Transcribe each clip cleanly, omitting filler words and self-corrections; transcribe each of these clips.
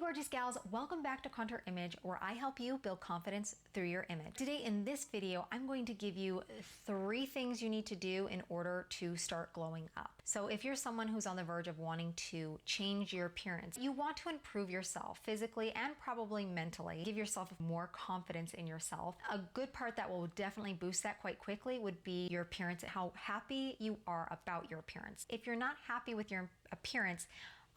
gorgeous gals, welcome back to Contour Image, where I help you build confidence through your image. Today in this video, I'm going to give you 3 things you need to do in order to start glowing up. So if you're someone who's on the verge of wanting to change your appearance, you want to improve yourself physically and probably mentally, give yourself more confidence in yourself. A good part that will definitely boost that quite quickly would be your appearance, how happy you are about your appearance. If you're not happy with your appearance,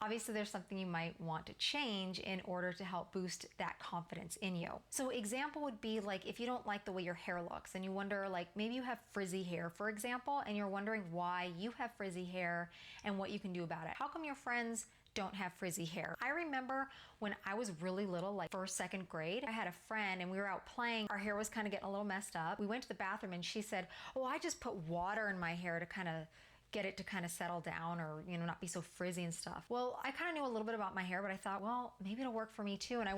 obviously there's something you might want to change in order to help boost that confidence in you. So example would be like if you don't like the way your hair looks and you wonder, like maybe you have frizzy hair, for example, and you're wondering why you have frizzy hair and what you can do about it. How come your friends don't have frizzy hair? I remember when I was really little, like first, second grade, I had a friend and we were out playing. Our hair was kind of getting a little messed up. We went to the bathroom and she said, "Oh, I just put water in my hair to kind of get it to kind of settle down or, you know, not be so frizzy and stuff." Well, I kind of knew a little bit about my hair, but I thought, well, maybe it'll work for me too. And I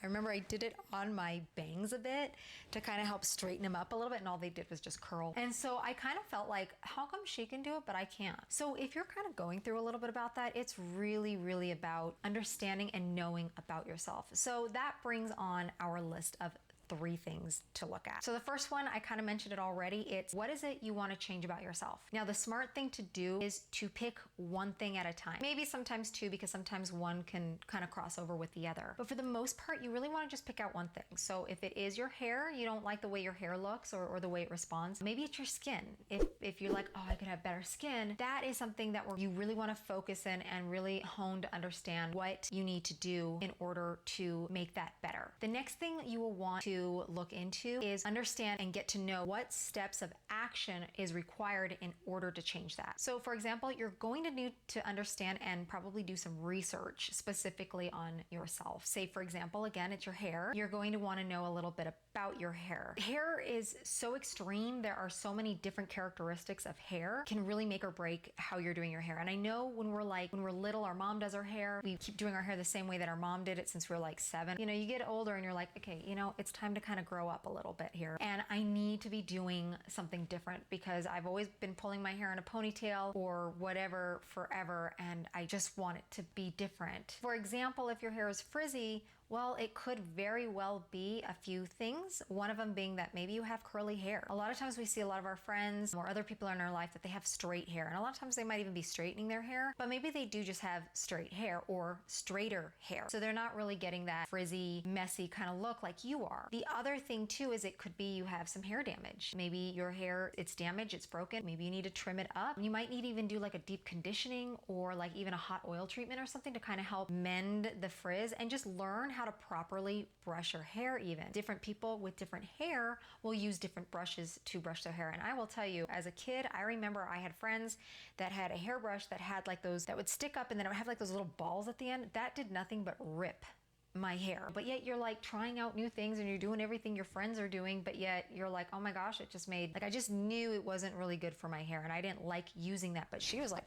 remember I did it on my bangs a bit to kind of help straighten them up a little bit. And all they did was just curl. And so I kind of felt like, how come she can do it, but I can't? So if you're kind of going through a little bit about that, it's really, really about understanding and knowing about yourself. So that brings on our list of 3 things to look at. So the first one, I kind of mentioned it already. It's what is it you want to change about yourself? Now, the smart thing to do is to pick one thing at a time. Maybe sometimes 2, because sometimes one can kind of cross over with the other. But for the most part, you really want to just pick out one thing. So if it is your hair, you don't like the way your hair looks or the way it responds, maybe it's your skin. If you're like, oh, I could have better skin, that is something that you really want to focus in and really hone to understand what you need to do in order to make that better. The next thing you will want to look into is understand and get to know what steps of action is required in order to change that. So for example, you're going to need to understand and probably do some research specifically on yourself. Say for example, again, it's your hair. You're going to want to know a little bit about your hair. Hair is so extreme. There are so many different characteristics of hair can really make or break how you're doing your hair. And I know when we're little, our mom does our hair. We keep doing our hair the same way that our mom did it since we were like 7. You know, you get older and you're like, okay, you know, it's time to kind of grow up a little bit here. And I need to be doing something different because I've always been pulling my hair in a ponytail or whatever forever. And I just want it to be different. For example, if your hair is frizzy, well, it could very well be a few things. One of them being that maybe you have curly hair. A lot of times we see a lot of our friends or other people in our life that they have straight hair. And a lot of times they might even be straightening their hair, but maybe they do just have straight hair or straighter hair. So they're not really getting that frizzy, messy kind of look like you are. The other thing too is it could be you have some hair damage. Maybe your hair, it's damaged, it's broken. Maybe you need to trim it up. You might need to even do like a deep conditioning or like even a hot oil treatment or something to kind of help mend the frizz and just learn how to properly brush your hair even. Different people with different hair will use different brushes to brush their hair. And I will tell you, as a kid, I remember I had friends that had a hairbrush that had like those that would stick up and then it would have like those little balls at the end. That did nothing but rip my hair. But yet you're like trying out new things and you're doing everything your friends are doing, but yet you're like, oh my gosh, it just made, like I just knew it wasn't really good for my hair and I didn't like using that, but she was like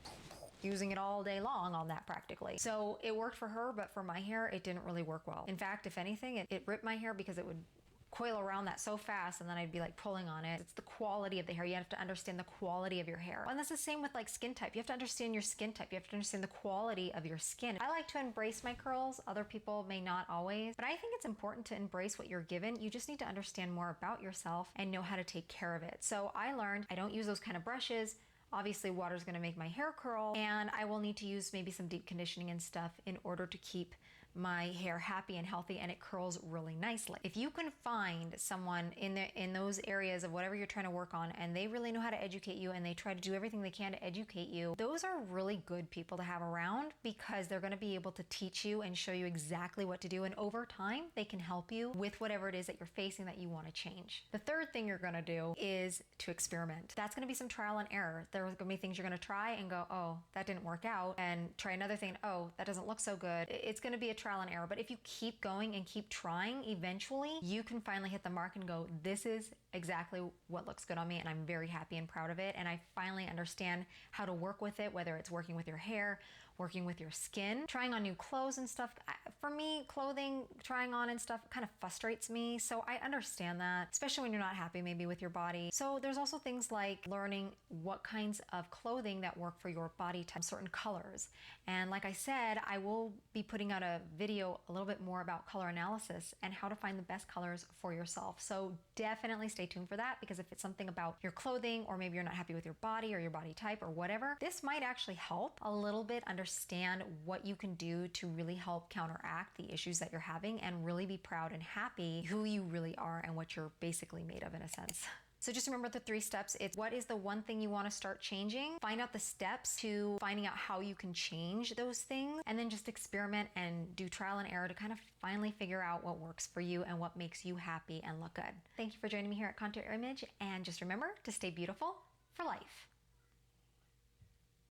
using it all day long on that practically. So it worked for her, but for my hair, it didn't really work well. In fact, if anything, it ripped my hair because it would coil around that so fast and then I'd be like pulling on it. It's the quality of the hair. You have to understand the quality of your hair. And that's the same with like skin type. You have to understand your skin type. You have to understand the quality of your skin. I like to embrace my curls. Other people may not always, but I think it's important to embrace what you're given. You just need to understand more about yourself and know how to take care of it. So I learned I don't use those kind of brushes. Obviously, water is going to make my hair curl and I will need to use maybe some deep conditioning and stuff in order to keep my hair happy and healthy and it curls really nicely. If you can find someone in those areas of whatever you're trying to work on and they really know how to educate you and they try to do everything they can to educate you, those are really good people to have around because they're going to be able to teach you and show you exactly what to do. And over time, they can help you with whatever it is that you're facing that you want to change. The third thing you're going to do is to experiment. That's going to be some trial and error. There's going to be things you're going to try and go, oh, that didn't work out, and try another thing. Oh, that doesn't look so good. It's going to be a trial and error. But if you keep going and keep trying, eventually you can finally hit the mark and go, this is exactly what looks good on me and I'm very happy and proud of it. And I finally understand how to work with it, whether it's working with your hair, working with your skin, trying on new clothes and stuff. For me, clothing, trying on and stuff kind of frustrates me. So I understand that, especially when you're not happy maybe with your body. So there's also things like learning what kinds of clothing that work for your body type, certain colors. And like I said, I will be putting out a video a little bit more about color analysis and how to find the best colors for yourself. So definitely stay tuned for that, because if it's something about your clothing, or maybe you're not happy with your body or your body type or whatever, this might actually help a little bit understand what you can do to really help counteract the issues that you're having and really be proud and happy who you really are and what you're basically made of, in a sense. So just remember the 3 steps. It's what is the one thing you want to start changing? Find out the steps to finding out how you can change those things, and then just experiment and do trial and error to kind of finally figure out what works for you and what makes you happy and look good. Thank you for joining me here at Contour Image, and just remember to stay beautiful for life.